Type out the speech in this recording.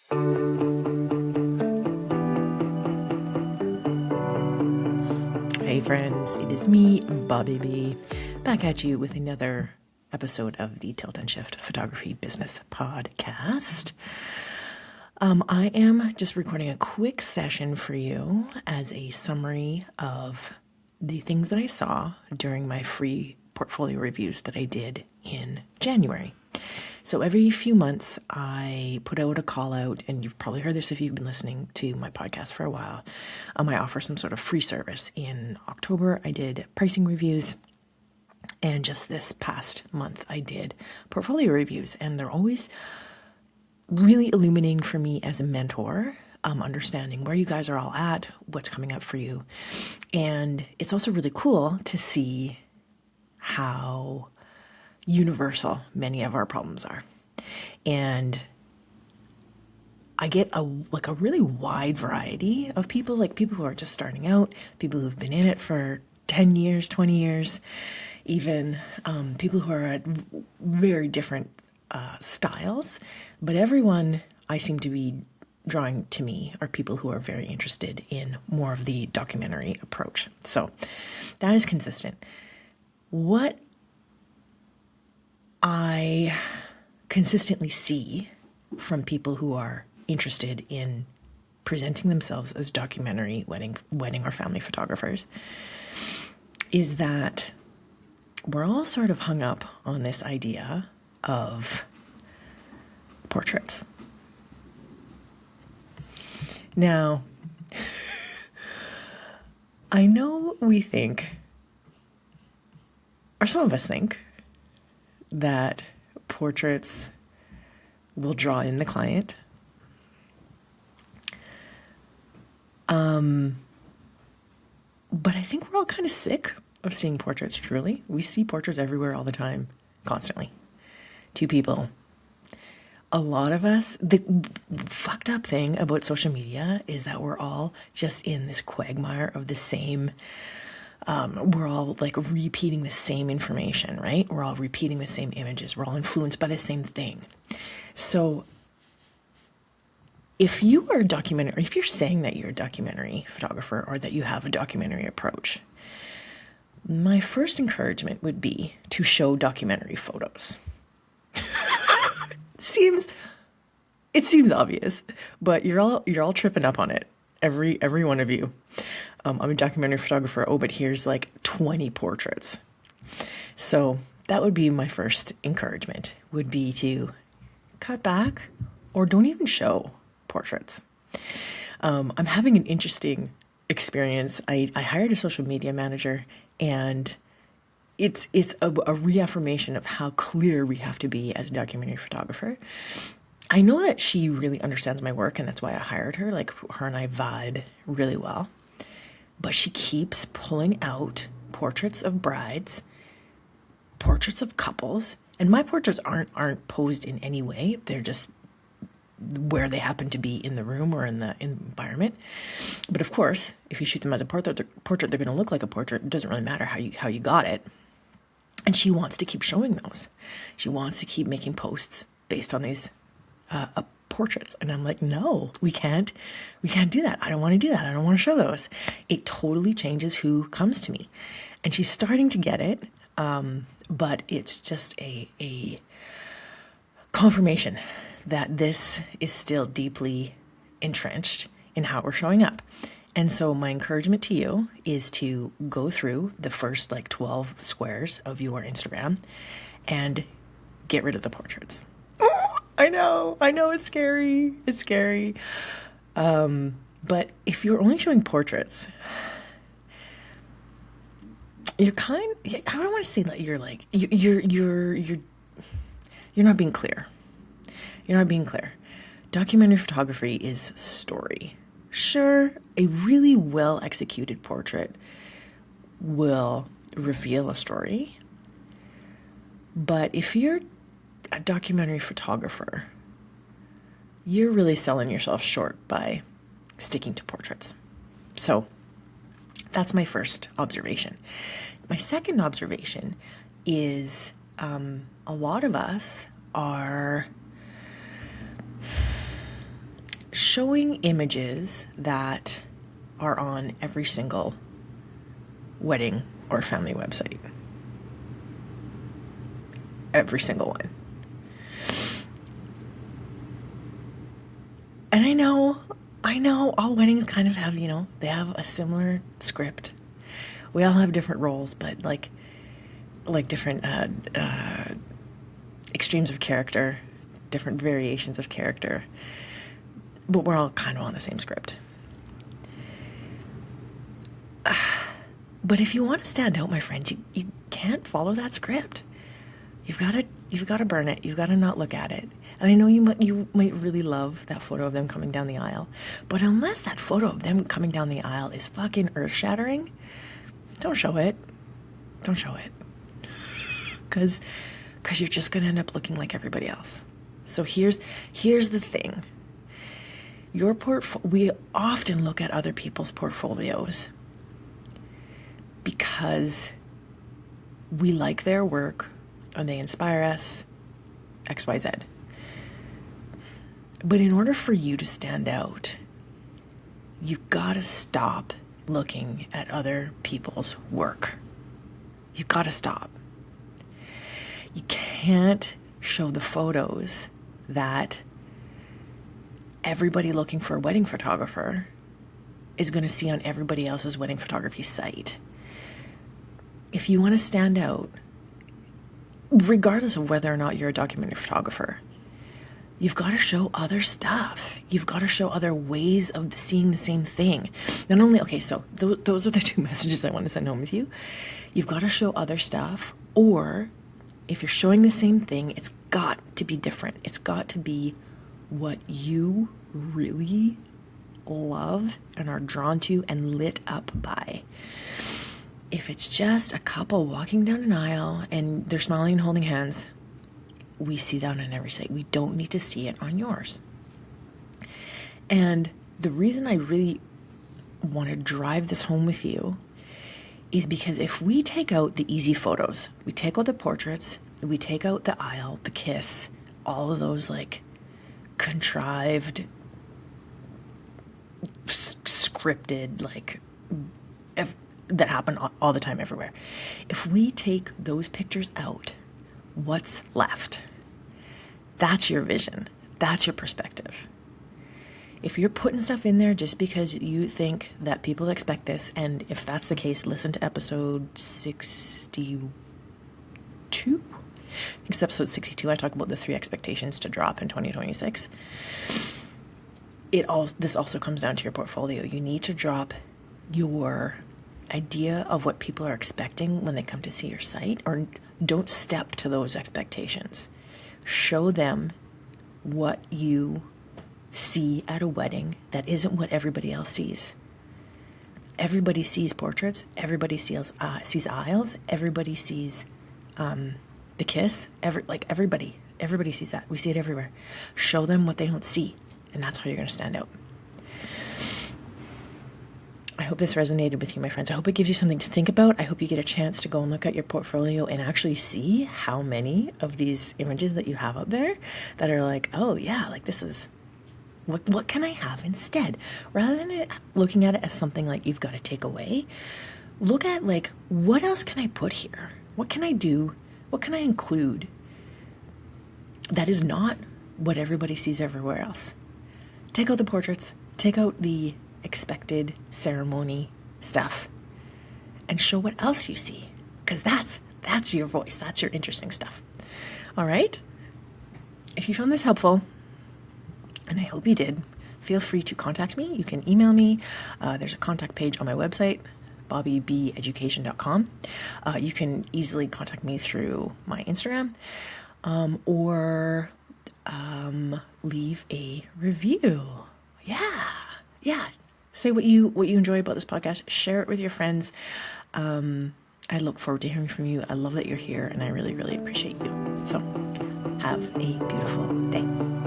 Hey friends, it is me, Bobby B, back at you with another episode of the Tilt and Shift Photography Business Podcast. I am just recording a quick session for you as a summary of the things that I saw during my free portfolio reviews that I did in January. So every few months, I put out a call out, and you've probably heard this if you've been listening to my podcast for a while. I offer some sort of free service. In October, I did pricing reviews, and just this past month, I did portfolio reviews, and they're always really illuminating for me as a mentor, understanding where you guys are all at, what's coming up for you. And it's also really cool to see how universal many of our problems are. And I get a really wide variety of people, like people who are just starting out, people who've been in it for 10 years, 20 years, even people who are at very different styles. But everyone I seem to be drawing to me are people who are very interested in more of the documentary approach. So that is consistent. What I consistently see from people who are interested in presenting themselves as documentary wedding or family photographers is that we're all sort of hung up on this idea of portraits. Now, I know we think, or some of us think, that portraits will draw in the client. But I think we're all kind of sick of seeing portraits, truly. We see portraits everywhere all the time, constantly. Two people. A lot of us, the fucked up thing about social media is that we're all just in this quagmire of the same. We're all like repeating the same information, right? We're all repeating the same images. We're all influenced by the same thing. So if you are a documentary, or if you're saying that you're a documentary photographer or that you have a documentary approach, my first encouragement would be to show documentary photos. It seems obvious, but you're all tripping up on it. Every one of you. I'm a documentary photographer. Oh, but here's like 20 portraits. So that would be my first encouragement, would be to cut back or don't even show portraits. I'm having an interesting experience. I hired a social media manager, and it's a reaffirmation of how clear we have to be as a documentary photographer. I know that she really understands my work, and that's why I hired her. Like, her and I vibe really well. But she keeps pulling out portraits of brides, portraits of couples, and my portraits aren't posed in any way. They're just where they happen to be in the room or in the environment. But of course, if you shoot them as a portrait, they're going to look like a portrait. It doesn't really matter how you got it. And she wants to keep showing those. She wants to keep making posts based on these portraits. And I'm like, no, we can't do that. I don't want to do that. I don't want to show those. It totally changes who comes to me. And she's starting to get it. But it's just a confirmation that this is still deeply entrenched in how we're showing up. And so my encouragement to you is to go through the first 12 squares of your Instagram and get rid of the portraits. I know, it's scary. It's scary. But if you're only showing portraits, I don't want to say that you're not being clear. You're not being clear. Documentary photography is story. Sure, a really well executed portrait will reveal a story. But if you're a documentary photographer, you're really selling yourself short by sticking to portraits. So that's my first observation. My second observation is a lot of us are showing images that are on every single wedding or family website. Every single one. And I know all weddings kind of have, they have a similar script. We all have different roles, but like different extremes of character, different variations of character. But we're all kind of on the same script. But if you want to stand out, my friends, you can't follow that script. You've got to burn it. You've got to not look at it. And I know you might really love that photo of them coming down the aisle, but unless that photo of them coming down the aisle is fucking earth-shattering, don't show it. Don't show it. Because you're just going to end up looking like everybody else. So here's the thing. We often look at other people's portfolios because we like their work or they inspire us, XYZ. But in order for you to stand out, you've got to stop looking at other people's work. You've got to stop. You can't show the photos that everybody looking for a wedding photographer is going to see on everybody else's wedding photography site. If you want to stand out, regardless of whether or not you're a documentary photographer, you've got to show other stuff. You've got to show other ways of seeing the same thing. Not only, okay, so those are the two messages I want to send home with you. You've got to show other stuff, or if you're showing the same thing, it's got to be different. It's got to be what you really love and are drawn to and lit up by. If it's just a couple walking down an aisle and they're smiling and holding hands, we see that on every site. We don't need to see it on yours. And the reason I really want to drive this home with you is because if we take out the easy photos, we take out the portraits, we take out the aisle, the kiss, all of those like contrived, scripted, like that happen all the time everywhere. If we take those pictures out, what's left? That's your vision. That's your perspective. If you're putting stuff in there just because you think that people expect this, and if that's the case, listen to episode 62. I think it's episode 62. I talk about the 3 expectations to drop in 2026. This also comes down to your portfolio. You need to drop your idea of what people are expecting when they come to see your site, or don't step to those expectations. Show them what you see at a wedding that isn't what everybody else sees. Everybody sees portraits. Everybody sees aisles. Everybody sees the kiss. Everybody sees that. We see it everywhere. Show them what they don't see, and that's how you're going to stand out. I hope this resonated with you, my friends. I hope it gives you something to think about. I hope you get a chance to go and look at your portfolio and actually see how many of these images that you have up there that are like, oh yeah, like this is, what can I have instead? Rather than looking at it as something like you've got to take away, look at like, what else can I put here? What can I do? What can I include that is not what everybody sees everywhere else? Take out the portraits, take out the expected ceremony stuff, and show what else you see, because that's your voice, that's your interesting stuff. All right, if you found this helpful, and I hope you did, feel free to contact me. You can email me. There's a contact page on my website, bobbybeducation.com. You can easily contact me through my Instagram, or leave a review. Yeah. Say what you enjoy about this podcast. Share it with your friends. I look forward to hearing from you. I love that you're here, and I really, really appreciate you. So have a beautiful day.